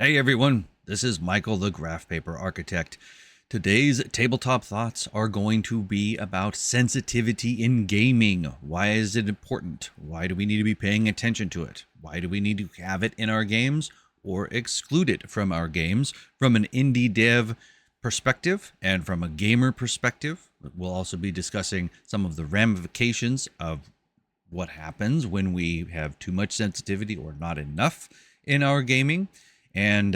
Hey everyone, this is Michael the Graph Paper Architect. Today's tabletop thoughts are going to be about sensitivity in gaming. Why is it important? Why do we need to be paying attention to it? Why do we need to have it in our games or exclude it from our games from an indie dev perspective and from a gamer perspective? We'll also be discussing some of the ramifications of what happens when we have too much sensitivity or not enough in our gaming. And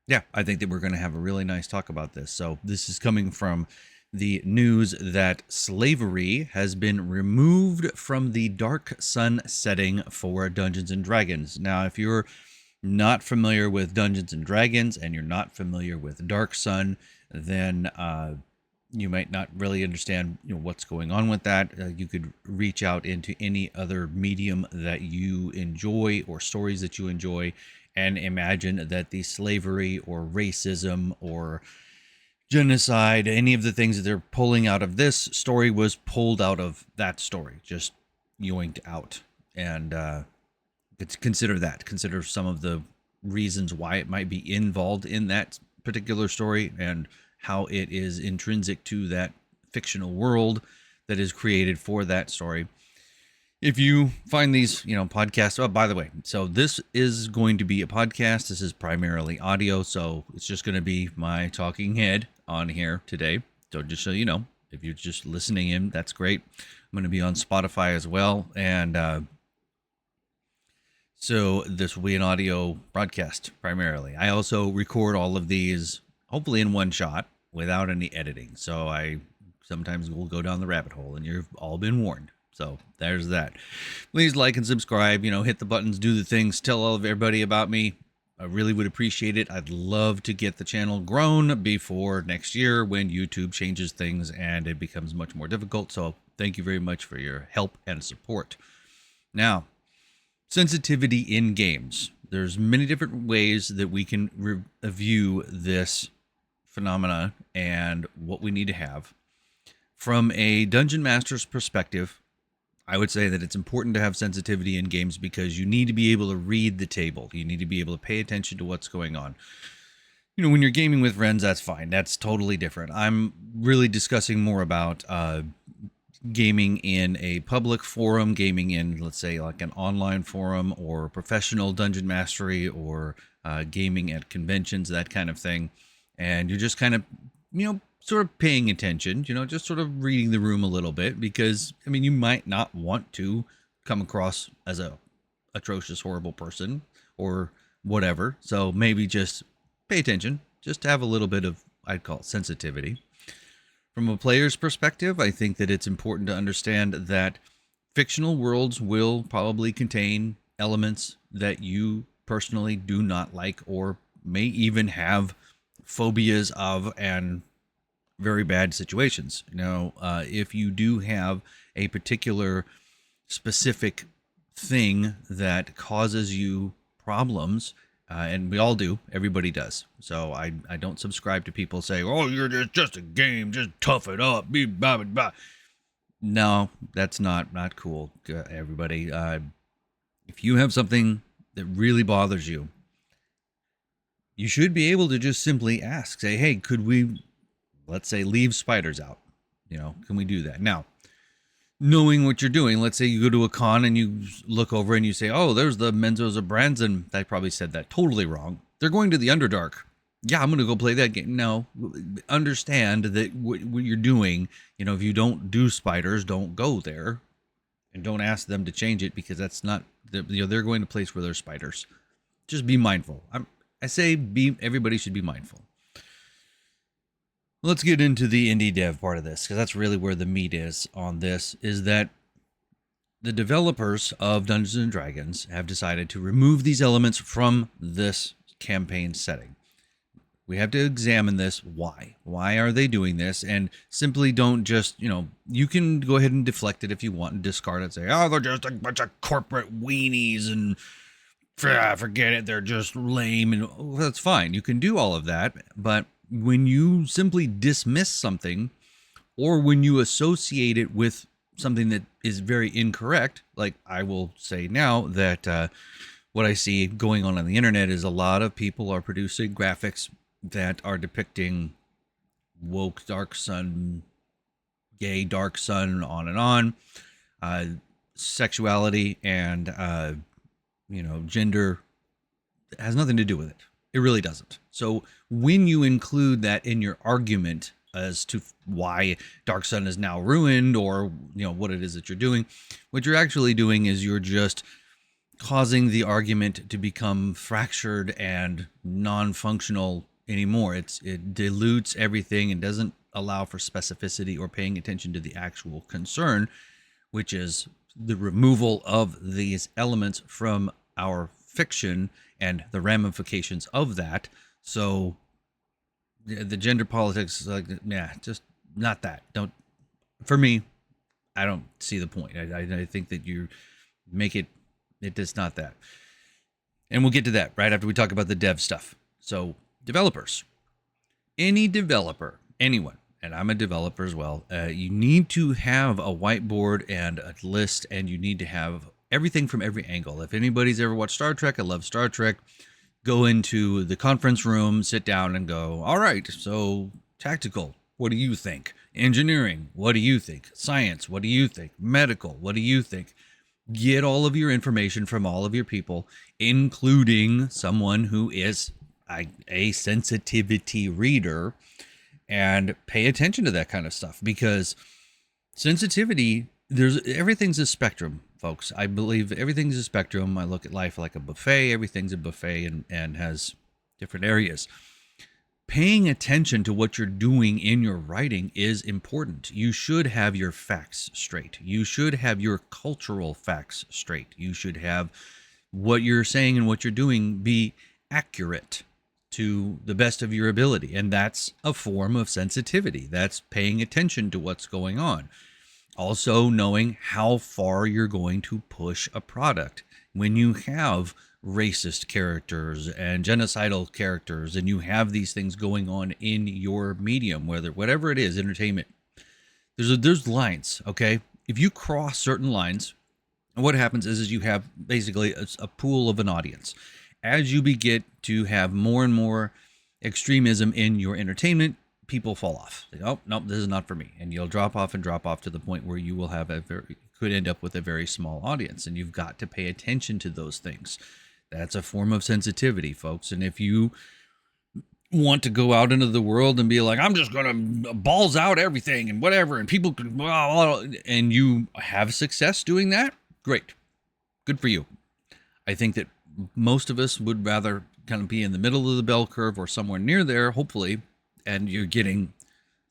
yeah, I think that we're going to have a really nice talk about this. So this is coming from the news that slavery has been removed from the Dark Sun setting for Dungeons and Dragons. Now, if you're not familiar with Dungeons and Dragons and you're not familiar with Dark Sun, then you might not really understand what's going on with that. You could reach out into any other medium that you enjoy or stories that you enjoy and imagine that the slavery or racism or genocide, any of the things that they're pulling out of this story was pulled out of that story, just yoinked out. And consider that. Consider some of the reasons why it might be involved in that particular story and how it is intrinsic to that fictional world that is created for that story. If you find these, podcasts, oh, by the way, so this is going to be a podcast. This is primarily audio, so it's just going to be my talking head on here today. So just so you know, if you're just listening in, that's great. I'm going to be on Spotify as well. And so this will be an audio broadcast primarily. I also record all of these, hopefully in one shot, without any editing. So I sometimes will go down the rabbit hole, and you've all been warned. So there's that. Please like and subscribe, hit the buttons, do the things, tell all of everybody about me. I really would appreciate it. I'd love to get the channel grown before next year when YouTube changes things and it becomes much more difficult. So thank you very much for your help and support. Now, sensitivity in games. There's many different ways that we can review this phenomena and what we need to have. From a dungeon master's perspective, I would say that it's important to have sensitivity in games because you need to be able to read the table. You need to be able to pay attention to what's going on. When you're gaming with friends, that's fine. That's totally different. I'm really discussing more about gaming in a public forum, gaming in, let's say, like an online forum or professional dungeon mastery or gaming at conventions, that kind of thing. And you're just kind of, sort of paying attention, just sort of reading the room a little bit because, you might not want to come across as a atrocious, horrible person or whatever. So maybe just pay attention, just have a little bit of, I'd call it sensitivity. From a player's perspective, I think that it's important to understand that fictional worlds will probably contain elements that you personally do not like or may even have phobias of and very bad situations. If you do have a particular specific thing that causes you problems, and we all do, everybody does. So I don't subscribe to people saying, oh, you're just a game, just tough it up, be blah, blah, blah. No, that's not cool, everybody. If you have something that really bothers you, you should be able to just simply ask, say, hey, could we, let's say, leave spiders out? Can we do that? Now, knowing what you're doing, let's say you go to a con and you look over and you say, oh, there's the Menzoza Brands, and I probably said that totally wrong. They're going to the Underdark. Yeah, I'm going to go play that game. No, understand that what you're doing, if you don't do spiders, don't go there and don't ask them to change it because that's not, they're going to a place where there's spiders. Just be mindful. I say everybody should be mindful. Let's get into the indie dev part of this because that's really where the meat is on this, is that the developers of Dungeons and Dragons have decided to remove these elements from this campaign setting. We have to examine this. Why? Why are they doing this? And simply don't just, you can go ahead and deflect it if you want and discard it. Say, oh, they're just a bunch of corporate weenies and forget it. They're just lame. And that's fine. You can do all of that. But when you simply dismiss something or when you associate it with something that is very incorrect, like I will say now that what I see going on the internet is a lot of people are producing graphics that are depicting woke dark sun, gay dark sun, on, uh, sexuality and gender has nothing to do with it. It really doesn't. So when you include that in your argument as to why Dark Sun is now ruined, or what it is that you're doing, what you're actually doing is you're just causing the argument to become fractured and non-functional anymore. It dilutes everything and doesn't allow for specificity or paying attention to the actual concern, which is the removal of these elements from our fiction and the ramifications of that. So the gender politics, like, yeah, just not that. Don't, for me, I don't see the point. I think that you make it is not that. And we'll get to that right after we talk about the dev stuff. So developers, any developer, anyone, and I'm a developer as well, you need to have a whiteboard and a list, and you need to have everything from every angle. If anybody's ever watched Star Trek, I love Star Trek. Go into the conference room, sit down and go, all right, so tactical, what do you think? Engineering, what do you think? Science, what do you think? Medical, what do you think? Get all of your information from all of your people, including someone who is a sensitivity reader, and pay attention to that kind of stuff, because sensitivity, everything's a spectrum, folks. I believe everything's a spectrum. I look at life like a buffet. Everything's a buffet and has different areas. Paying attention to what you're doing in your writing is important. You should have your facts straight. You should have your cultural facts straight. You should have what you're saying and what you're doing be accurate to the best of your ability. And that's a form of sensitivity. That's paying attention to what's going on. Also knowing how far you're going to push a product. When you have racist characters and genocidal characters, and you have these things going on in your medium, whatever it is, entertainment, there's lines, okay? If you cross certain lines, what happens is you have basically a pool of an audience. As you begin to have more and more extremism in your entertainment, people fall off. They go, oh, nope, this is not for me. And you'll drop off to the point where you will have could end up with a very small audience. And you've got to pay attention to those things. That's a form of sensitivity, folks. And if you want to go out into the world and be like, I'm just going to balls out everything and whatever, and people can, and you have success doing that, great. Good for you. I think that most of us would rather kind of be in the middle of the bell curve or somewhere near there, hopefully, and you're getting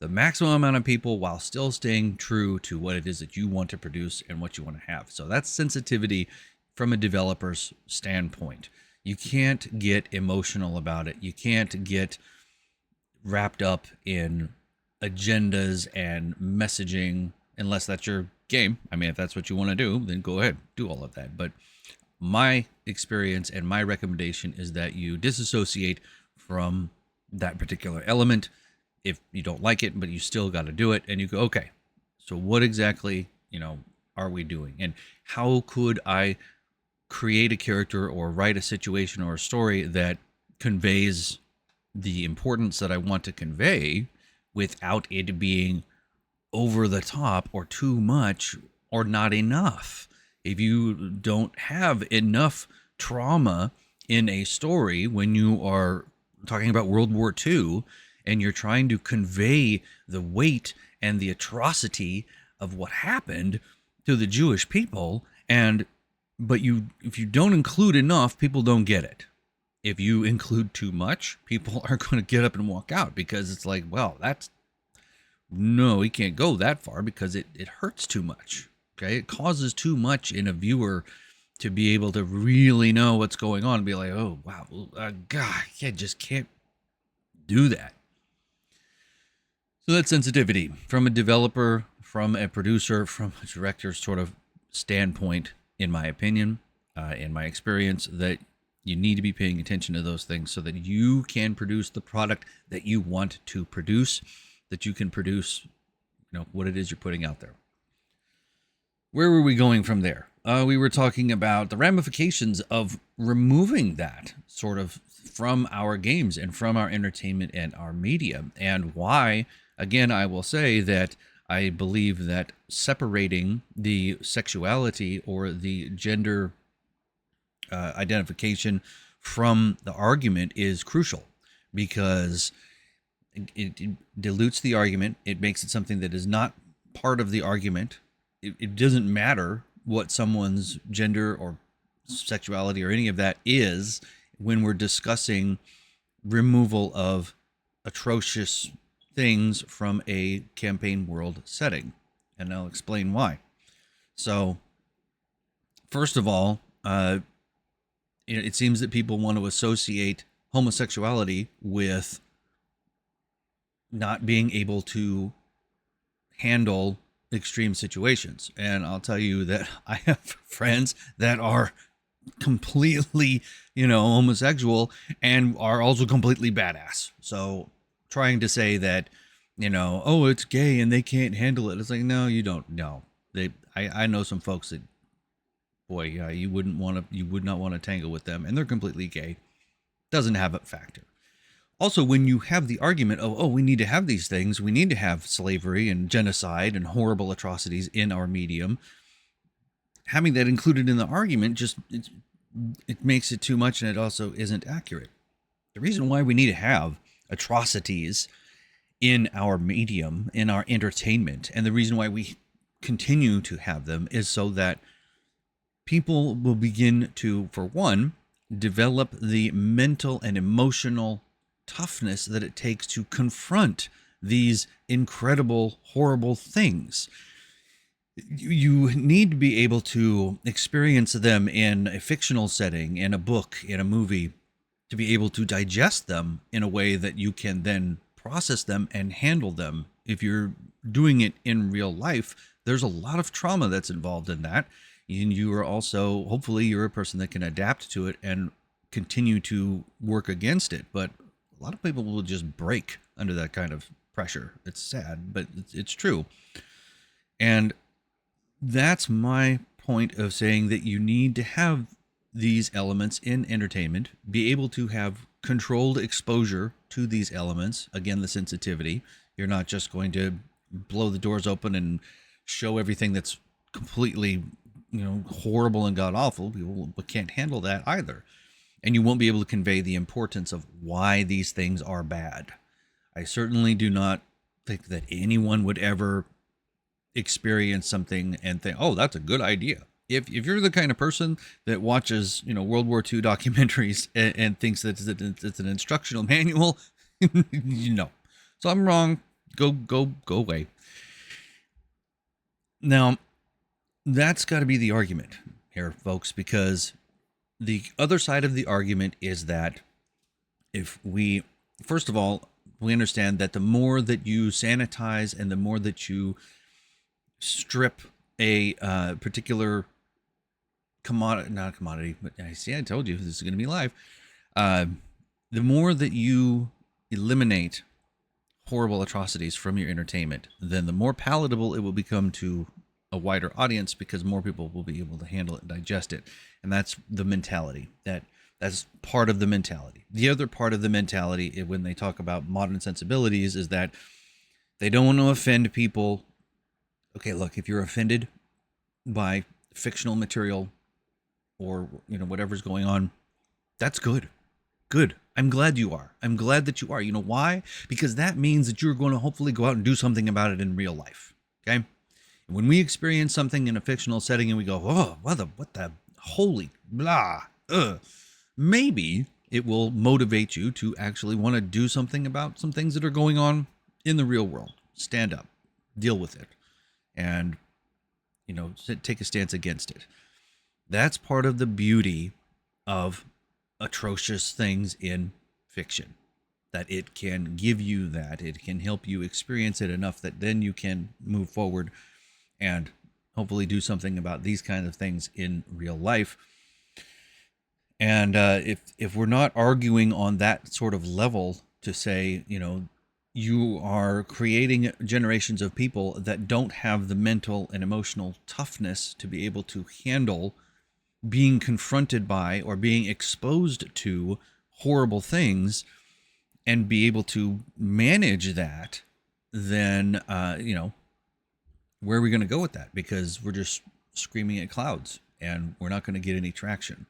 the maximum amount of people while still staying true to what it is that you want to produce and what you want to have. So that's sensitivity from a developer's standpoint. You can't get emotional about it. You can't get wrapped up in agendas and messaging unless that's your game. I mean, if that's what you want to do, then go ahead, do all of that. But my experience and my recommendation is that you disassociate from that particular element. If you don't like it, but you still got to do it, and you go, okay, so what exactly, are we doing? And how could I create a character or write a situation or a story that conveys the importance that I want to convey without it being over the top or too much or not enough? If you don't have enough trauma in a story when you are talking about World War II and you're trying to convey the weight and the atrocity of what happened to the Jewish people, but if you don't include enough, people don't get it. If you include too much, people are going to get up and walk out, because it's like, well, no, we can't go that far because it hurts too much. Okay, it causes too much in a viewer to be able to really know what's going on and be like, oh, wow, God, I just can't do that. So that's sensitivity from a developer, from a producer, from a director sort of standpoint, in my opinion, in my experience, that you need to be paying attention to those things so that you can produce the product that you want to produce, that you can produce, what it is you're putting out there. Where were we going from there? we were talking about the ramifications of removing that sort of from our games and from our entertainment and our media, and why, again, I will say that I believe that separating the sexuality or the gender identification from the argument is crucial, because it dilutes the argument. It makes it something that is not part of the argument. It doesn't matter what someone's gender or sexuality or any of that is when we're discussing removal of atrocious things from a campaign world setting. And I'll explain why. So, first of all, it seems that people want to associate homosexuality with not being able to handle extreme situations. And I'll tell you that I have friends that are completely, homosexual and are also completely badass. So trying to say that, oh, it's gay and they can't handle it. It's like, no, you don't. No, I know some folks that, boy, you would not want to tangle with them, and they're completely gay. Doesn't have a factor. Also, when you have the argument of, oh, we need to have these things, we need to have slavery and genocide and horrible atrocities in our medium, having that included in the argument just it makes it too much, and it also isn't accurate. The reason why we need to have atrocities in our medium, in our entertainment, and the reason why we continue to have them is so that people will begin to, for one, develop the mental and emotional toughness that it takes to confront these incredible, horrible things. You need to be able to experience them in a fictional setting, in a book, in a movie, to be able to digest them in a way that you can then process them and handle them. If you're doing it in real life, there's a lot of trauma that's involved in that. And you are also, hopefully, you're a person that can adapt to it and continue to work against it. But a lot of people will just break under that kind of pressure. It's sad, but it's true. And that's my point of saying that you need to have these elements in entertainment, be able to have controlled exposure to these elements. Again, the sensitivity. You're not just going to blow the doors open and show everything that's completely, horrible and god awful. People can't handle that either. And you won't be able to convey the importance of why these things are bad. I certainly do not think that anyone would ever experience something and think, oh, that's a good idea. If you're the kind of person that watches, World War II documentaries and thinks that it's an instructional manual, So I'm wrong. Go away. Now, that's got to be the argument here, folks, because the other side of the argument is that first of all, we understand that the more that you sanitize and the more that you strip a particular not commodity, but I told you this is going to be live. The more that you eliminate horrible atrocities from your entertainment, then the more palatable it will become to a wider audience, because more people will be able to handle it and digest it. And that's the mentality. That's part of the mentality. The other part of the mentality, when they talk about modern sensibilities, is that they don't want to offend people. Okay, look, if you're offended by fictional material or, whatever's going on, that's good. Good. I'm glad you are. I'm glad that you are. You know why? Because that means that you're going to hopefully go out and do something about it in real life. Okay? And when we experience something in a fictional setting and we go, oh, what the holy blah, maybe it will motivate you to actually want to do something about some things that are going on in the real world. Stand up, deal with it, and, take a stance against it. That's part of the beauty of atrocious things in fiction, that it can give you that. It can help you experience it enough that then you can move forward and hopefully do something about these kinds of things in real life. And if we're not arguing on that sort of level to say, you are creating generations of people that don't have the mental and emotional toughness to be able to handle being confronted by or being exposed to horrible things and be able to manage that. Then where are we going to go with that? Because we're just screaming at clouds and we're not going to get any traction.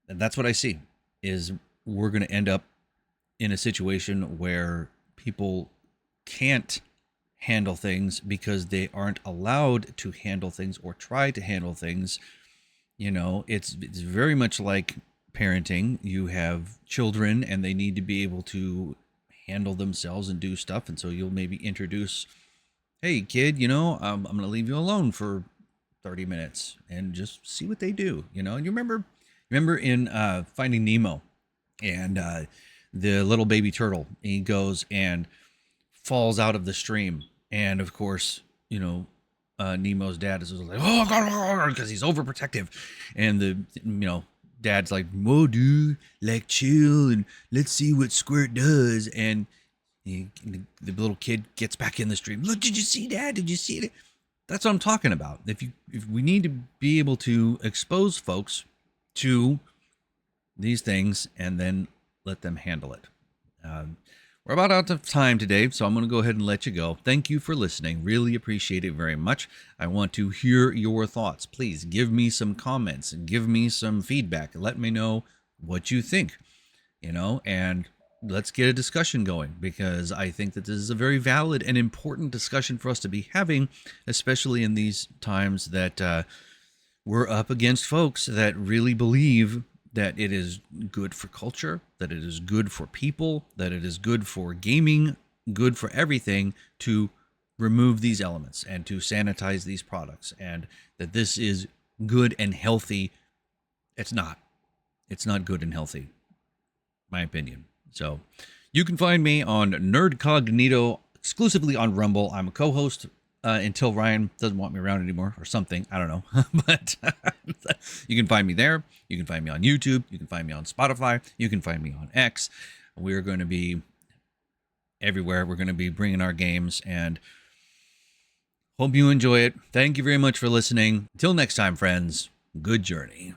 And that's what I see is we're going to end up in a situation where people can't handle things because they aren't allowed to handle things or try to handle things. It's very much like parenting. You have children and they need to be able to handle themselves and do stuff, and so you'll maybe introduce, hey kid, I'm gonna leave you alone for 30 minutes and just see what they do. And you remember in Finding Nemo, and the little baby turtle, he goes and falls out of the stream, and of course, Nemo's dad is like, oh god, because he's overprotective, and the dad's like, whoa dude, like chill and let's see what Squirt does. And the little kid gets back in the stream. Look, did you see that? Did you see it? That's what I'm talking about. If we need to be able to expose folks to these things and then let them handle it. We're about out of time today, so I'm going to go ahead and let you go. Thank you for listening. Really appreciate it very much. I want to hear your thoughts. Please give me some comments and give me some feedback. Let me know what you think, and let's get a discussion going, because I think that this is a very valid and important discussion for us to be having, especially in these times that we're up against folks that really believe that it is good for culture, that it is good for people, that it is good for gaming, good for everything to remove these elements and to sanitize these products, and that this is good and healthy. It's not. It's not good and healthy, my opinion. So you can find me on Nerd Cognito exclusively on Rumble. I'm a co-host until Ryan doesn't want me around anymore or something. I don't know. But you can find me there. You can find me on YouTube. You can find me on Spotify. You can find me on X. We're going to be everywhere. We're going to be bringing our games, and hope you enjoy it. Thank you very much for listening. Until next time, friends, good journey.